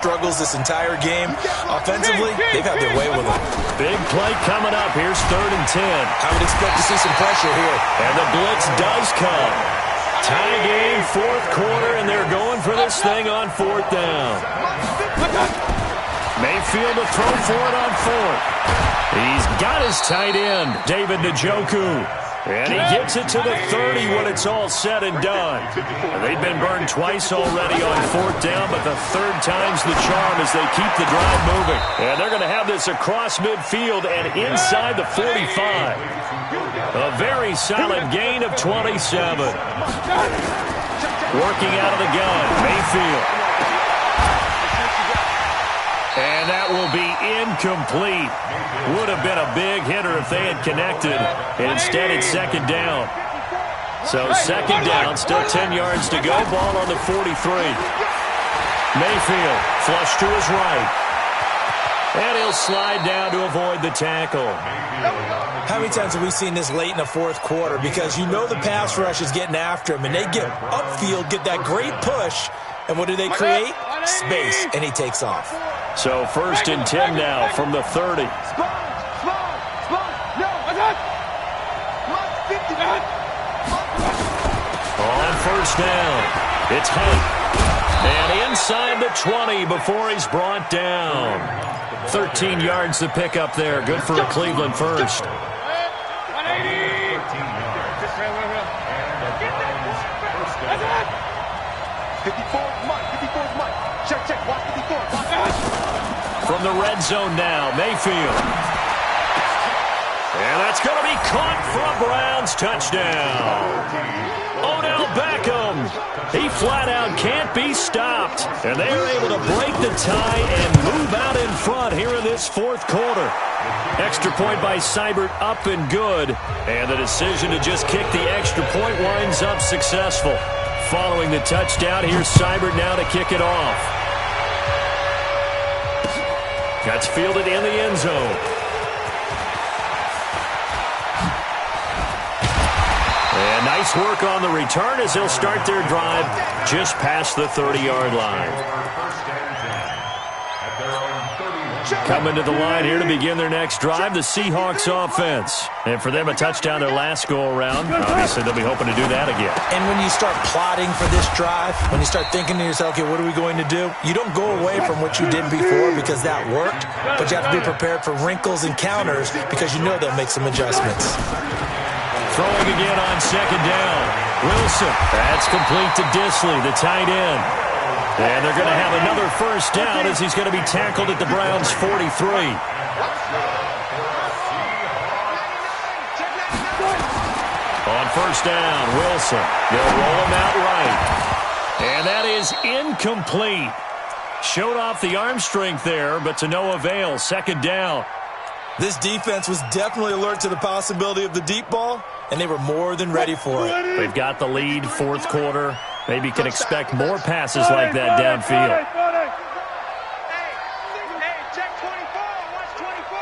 struggles this entire game. Offensively, they've had their way with them. Big play coming up. Here's 3rd and 10. I would expect to see some pressure here. And the blitz does come. Tie game, 4th quarter, and they're going for this thing on 4th down. Mayfield to throw for it on 4th. He's got his tight end, David Njoku. And he gets it to the 30 when it's all said and done. They've been burned twice already on 4th down, but the 3rd time's the charm as they keep the drive moving. And they're going to have this across midfield and inside the 45. A very solid gain of 27. Working out of the gun, Mayfield. And that will be incomplete. Would have been a big hitter if they had connected. Instead, it's 2nd down. So 2nd down, still 10 yards to go. Ball on the 43. Mayfield, flush to his right. And he'll slide down to avoid the tackle. How many times have we seen this late in the 4th quarter? Because you know the pass rush is getting after him, and they get upfield, get that great push, and what do they create? Space, and he takes off. So 1st and 10 now from the 30. On 1st down, it's Hunt. And inside the 20 before he's brought down. 13 yards to pick up there. Good for a Cleveland first. 54 is Mike. 54 is Mike. Check. Watch 54. From the red zone now, Mayfield. And that's going to be caught for a Browns touchdown. Odell Beckham. He flat out can't be stopped. And they are able to break the tie and move out in front here in this 4th quarter. Extra point by Seibert up and good. And the decision to just kick the extra point winds up successful. Following the touchdown, here's Seibert now to kick it off. That's fielded in the end zone. And nice work on the return as they'll start their drive just past the 30-yard line. Coming to the line here to begin their next drive, the Seahawks offense. And for them, a touchdown their last go-around. Obviously, they'll be hoping to do that again. And when you start plotting for this drive, when you start thinking to yourself, okay, what are we going to do? You don't go away from what you did before because that worked, but you have to be prepared for wrinkles and counters because you know they'll make some adjustments. Throwing again on 2nd down. Wilson. That's complete to Disley, the tight end. And they're going to have another 1st down as he's going to be tackled at the Browns' 43. On 1st down, Wilson. They'll roll him out right. And that is incomplete. Showed off the arm strength there, but to no avail. 2nd down. This defense was definitely alert to the possibility of the deep ball, and they were more than ready for it. They've got the lead, 4th quarter. Maybe can expect more passes like that downfield. Hey, check 24. Watch 24.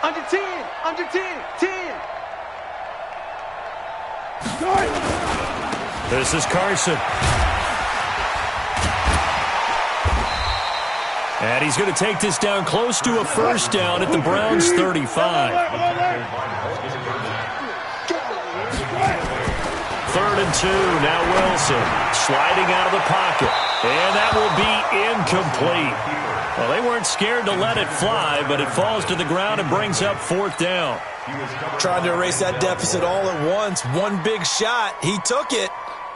Under 10. Under 10. 10. This is Carson. And he's going to take this down close to a 1st down at the Browns' 35. 3rd and 2. Now Wilson sliding out of the pocket. And that will be incomplete. Well, they weren't scared to let it fly, but it falls to the ground and brings up 4th down. Trying to erase that deficit all at once. One big shot. He took it.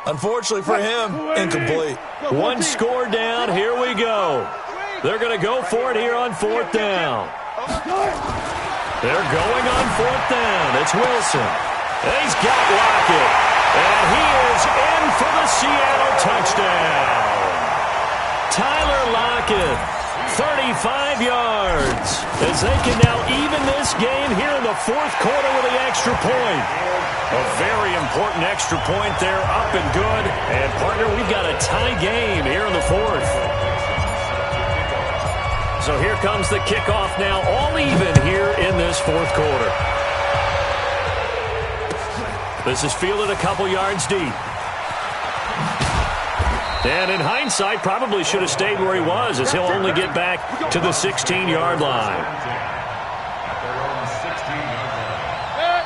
Unfortunately for him, incomplete. One score down. Here we go. They're going to go for it here on 4th down. They're going on 4th down. It's Wilson. He's got Lockett. And he is in for the Seattle touchdown. Tyler Lockett, 35 yards. As they can now even this game here in the 4th quarter with the extra point. A very important extra point there, up and good. And, partner, we've got a tie game here in the 4th. So here comes the kickoff now, all even here in this 4th quarter. This is fielded a couple yards deep. And in hindsight, probably should have stayed where he was, as he'll only get back to the 16-yard line.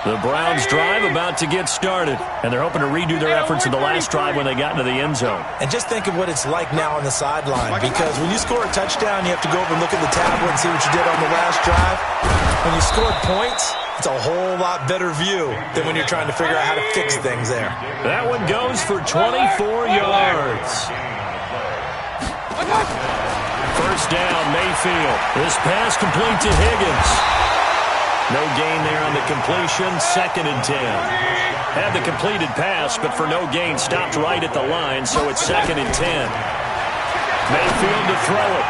The Browns drive about to get started, and they're hoping to redo their efforts in the last drive when they got into the end zone. And just think of what it's like now on the sideline, because when you score a touchdown, you have to go over and look at the tablet and see what you did on the last drive. When you scored points, it's a whole lot better view than when you're trying to figure out how to fix things there. That one goes for 24 yards. First down, Mayfield. This pass complete to Higgins. No gain there on the completion, 2nd and 10. Had the completed pass, but for no gain, stopped right at the line, so it's 2nd and 10. Mayfield to throw it.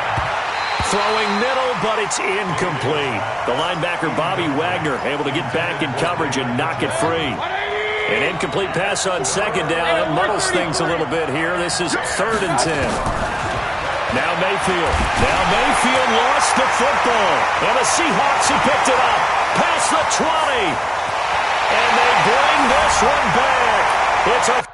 Throwing middle, but it's incomplete. The linebacker, Bobby Wagner, able to get back in coverage and knock it free. An incomplete pass on 2nd down. That muddles things a little bit here. This is 3rd and 10. Now Mayfield lost the football. And the Seahawks have picked it up. Past the 20. And they bring this one back. It's a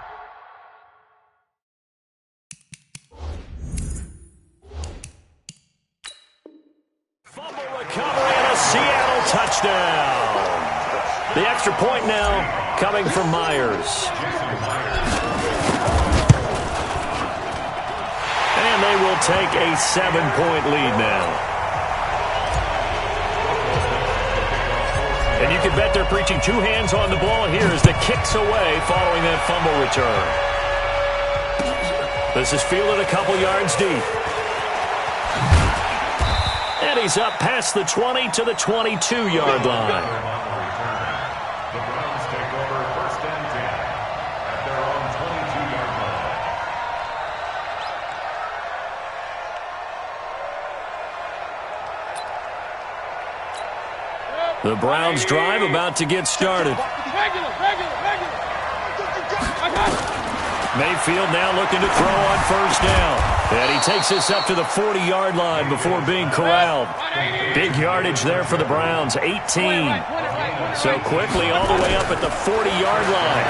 fumble recovery and a Seattle touchdown. The extra point now coming from Myers. And they will take a 7-point lead now. And you can bet they're preaching 2 hands on the ball here as the kick's away following that fumble return. This is fielded a couple yards deep. And he's up past the 20 to the 22-yard line. The Browns take over 1st and 10 at their own 22-yard line. The Browns drive about to get started. Mayfield now looking to throw on 1st down. And he takes this up to the 40-yard line before being corralled. Big yardage there for the Browns, 18. So quickly all the way up at the 40-yard line.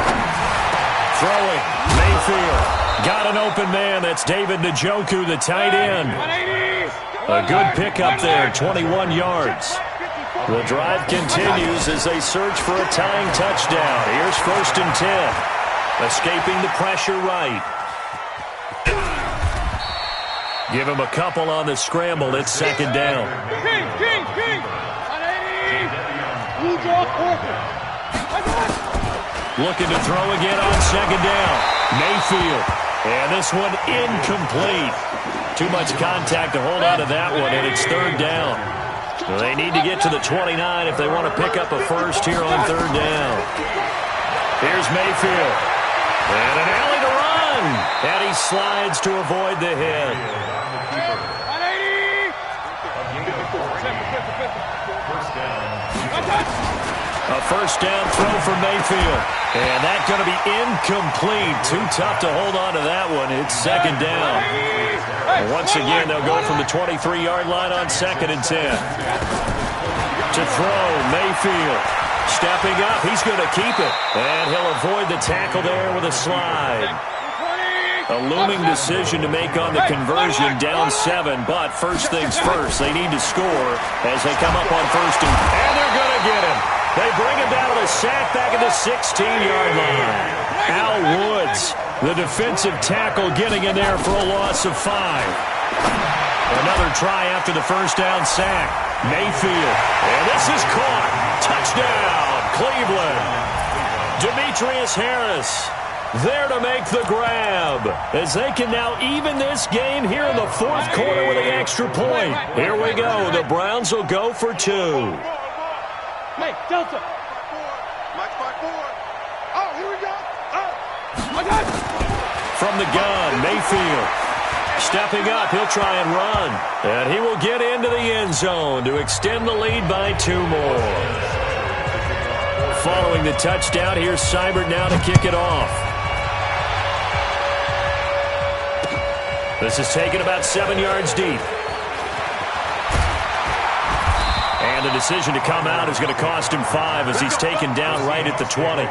Throwing, Mayfield. Got an open man. That's David Njoku, the tight end. A good pickup there, 21 yards. The drive continues as they search for a tying touchdown. Here's 1st and 10. Escaping the pressure right. Give him a couple on the scramble. It's 2nd down. Looking to throw again on 2nd down. Mayfield. And this one incomplete. Too much contact to hold on to that one, and it's 3rd down. They need to get to the 29 if they want to pick up a first here on 3rd down. Here's Mayfield. And an alley to run. And he slides to avoid the hit. A 1st down throw for Mayfield. And that's going to be incomplete. Too tough to hold on to that one. It's 2nd down. And once again, they'll go from the 23-yard line on 2nd and 10. To throw, Mayfield. Stepping up, he's going to keep it. And he'll avoid the tackle there with a slide. A looming decision to make on the conversion, down 7. But first things first, they need to score as they come up on 1st and they're going to get him. They bring him down to the sack back at the 16-yard line. Al Woods, the defensive tackle, getting in there for a loss of 5. Another try after the 1st down sack. Mayfield. And this is caught. Touchdown, Cleveland. Demetrius Harris there to make the grab as they can now even this game here in the 4th quarter with an extra point. Here we go. The Browns will go for 2. Hey, Delta. Mike 5-4. Oh, here we go. Oh, I got it. From the gun, Mayfield. Stepping up, he'll try and run. And he will get into the end zone to extend the lead by 2 more. Following the touchdown, here's Seibert now to kick it off. This is taken about 7 yards deep. And the decision to come out is going to cost him 5 as he's taken down right at the 20.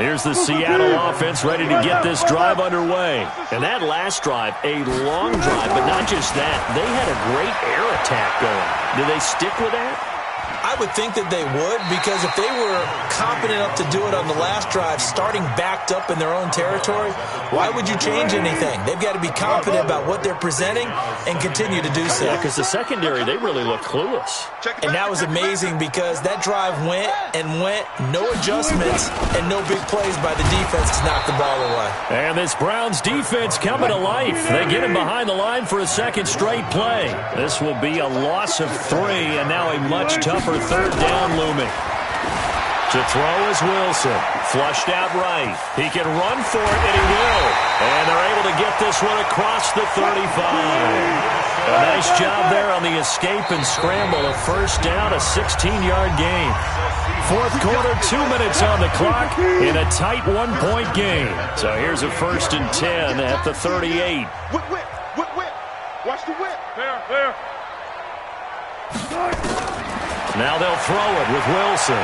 Here's the Seattle offense ready to get this drive underway. And that last drive, a long drive, but not just that. They had a great air attack going. Do they stick with that? I would think that they would, because if they were confident enough to do it on the last drive, starting backed up in their own territory, why would you change anything? They've got to be confident about what they're presenting and continue to do so. Yeah, because the secondary, they really look clueless. And that was amazing because that drive went, no adjustments, and no big plays by the defense to knock the ball away. And this Browns defense coming to life. They get him behind the line for a second straight play. This will be a loss of 3, and now a much tougher third down looming. To throw is Wilson. Flushed out right. He can run for it, and he will. And they're able to get this one across the 35. A nice job there on the escape and scramble. A first down, a 16-yard gain. Fourth quarter, 2 minutes on the clock in a tight one-point game. So here's a 1st and 10 at the 38. Whip. Watch the whip. There. Now they'll throw it with Wilson.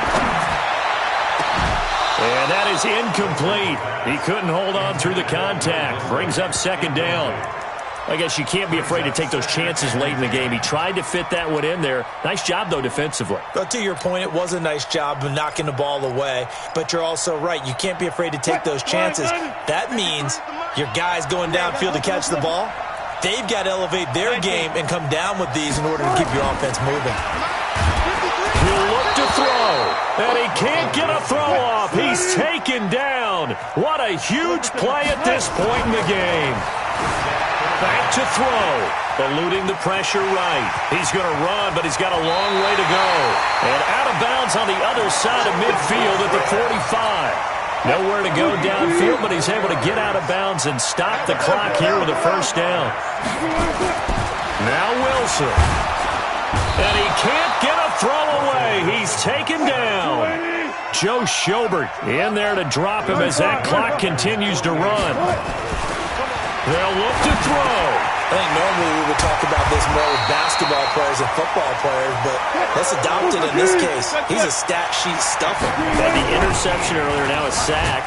And that is incomplete. He couldn't hold on through the contact. Brings up 2nd down. I guess you can't be afraid to take those chances late in the game. He tried to fit that one in there. Nice job, though, defensively. But to your point, it was a nice job of knocking the ball away. But you're also right. You can't be afraid to take those chances. That means your guys going downfield to catch the ball, they've got to elevate their game and come down with these in order to keep your offense moving. He'll look to throw, and he can't get a throw off. He's taken down. What a huge play at this point in the game. Back to throw, eluding the pressure right. He's going to run, but he's got a long way to go. And out of bounds on the other side of midfield at the 45. Nowhere to go downfield, but he's able to get out of bounds and stop the clock here with a first down. Now Wilson. And he can't get a throw away. He's taken down. Joe Schobert in there to drop him as that clock continues to run. They'll look to throw. I think normally we would talk about this more with basketball players and football players, but let's adopt it in this case. He's a stat sheet stuffer. Had the interception earlier, now a sack.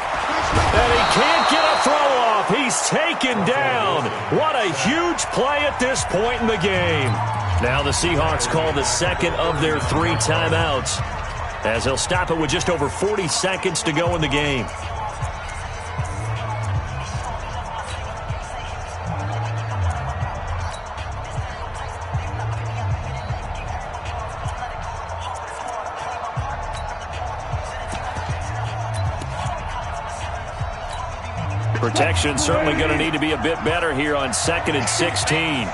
And he can't get a throw off. He's taken down. What a huge play at this point in the game. Now the Seahawks call the second of their 3 timeouts, as they'll stop it with just over 40 seconds to go in the game. Protection certainly going to need to be a bit better here on 2nd and 16.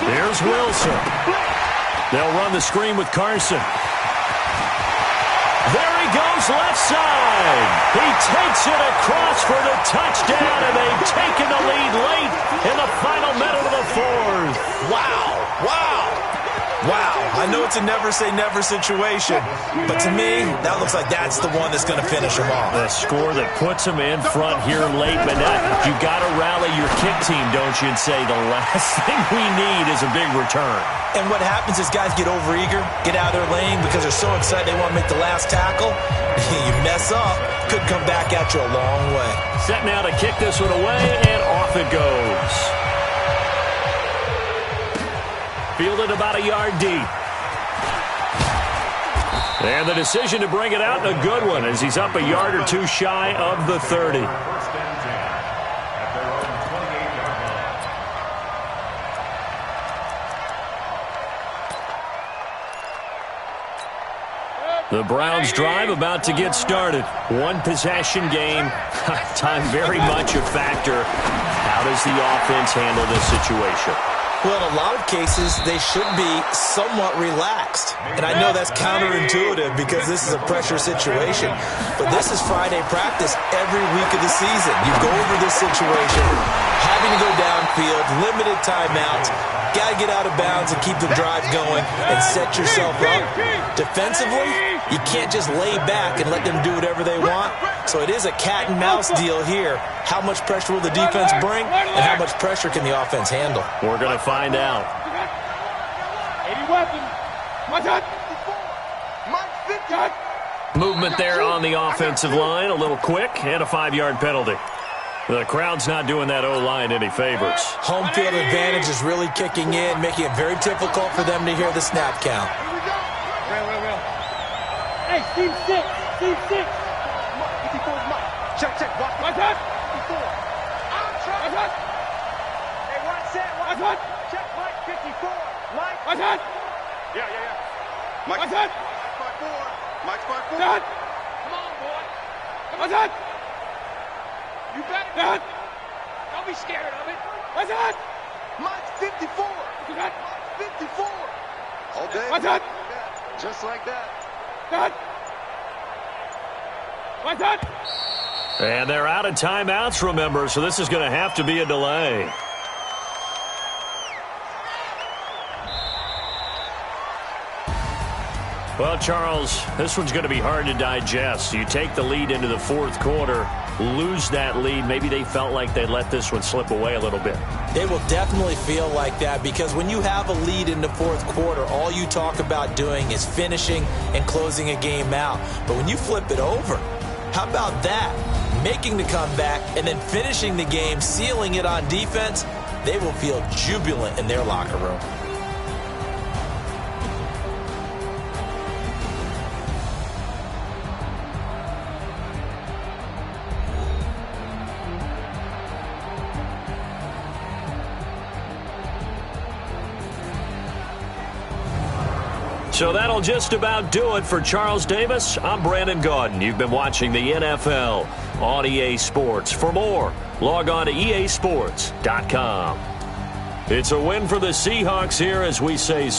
Here's Wilson. They'll run the screen with Carson. There he goes, left side. He takes it across for the touchdown, and they've taken the lead late in the final minute of the 4th. Wow. I know it's a never-say-never situation, but to me, that looks like that's the one that's going to finish them off. The score that puts them in front here late, but you've got to rally your kick team, don't you, and say the last thing we need is a big return. And what happens is guys get overeager, get out of their lane because they're so excited they want to make the last tackle. You mess up, could come back at you a long way. Set now to kick this one away, and off it goes. Fielded about a yard deep. And the decision to bring it out, a good one, as he's up a yard or 2 shy of the 30. The Browns drive about to get started. 1 possession game. Time very much a factor. How does the offense handle this situation? Well, in a lot of cases, they should be somewhat relaxed. And I know that's counterintuitive because this is a pressure situation. But this is Friday practice every week of the season. You go over this situation, having to go downfield, limited timeouts, got to get out of bounds and keep the drive going and set yourself up. Defensively, you can't just lay back and let them do whatever they want. So it is a cat and mouse deal here. How much pressure will the defense bring, and how much pressure can the offense handle? We're going to find out. 80 weapons. My God. Mike, 50. Movement there on the offensive line, a little quick, and a 5-yard penalty. The crowd's not doing that O-line any favors. Home field advantage is really kicking in, making it very difficult for them to hear the snap count. Will. Hey, team 6. Team 6. 54 is Mike. Check. Watch that. 54. Watch that. Hey, watch that. Watch that. Check Mike 54. Mike. Watch that. Yeah. Mike. Watch that. 5-4. Mike's 5-4. Dad. Come on, boy. Watch that. You got it. Dad. Don't be scared of it. Watch that. Mike's 54. Dad. Mike's 54. All day. Watch that. Just like that. Dad. Watch that. And they're out of timeouts, remember, so this is going to have to be a delay. Well, Charles, this one's going to be hard to digest. You take the lead into the fourth quarter, lose that lead. Maybe they felt like they let this one slip away a little bit. They will definitely feel like that because when you have a lead in the fourth quarter, all you talk about doing is finishing and closing a game out. But when you flip it over, how about that? Making the comeback and then finishing the game, sealing it on defense, they will feel jubilant in their locker room. So that'll just about do it for Charles Davis. I'm Brandon Gaudin. You've been watching the NFL on EA Sports. For more, log on to easports.com. It's a win for the Seahawks here as we say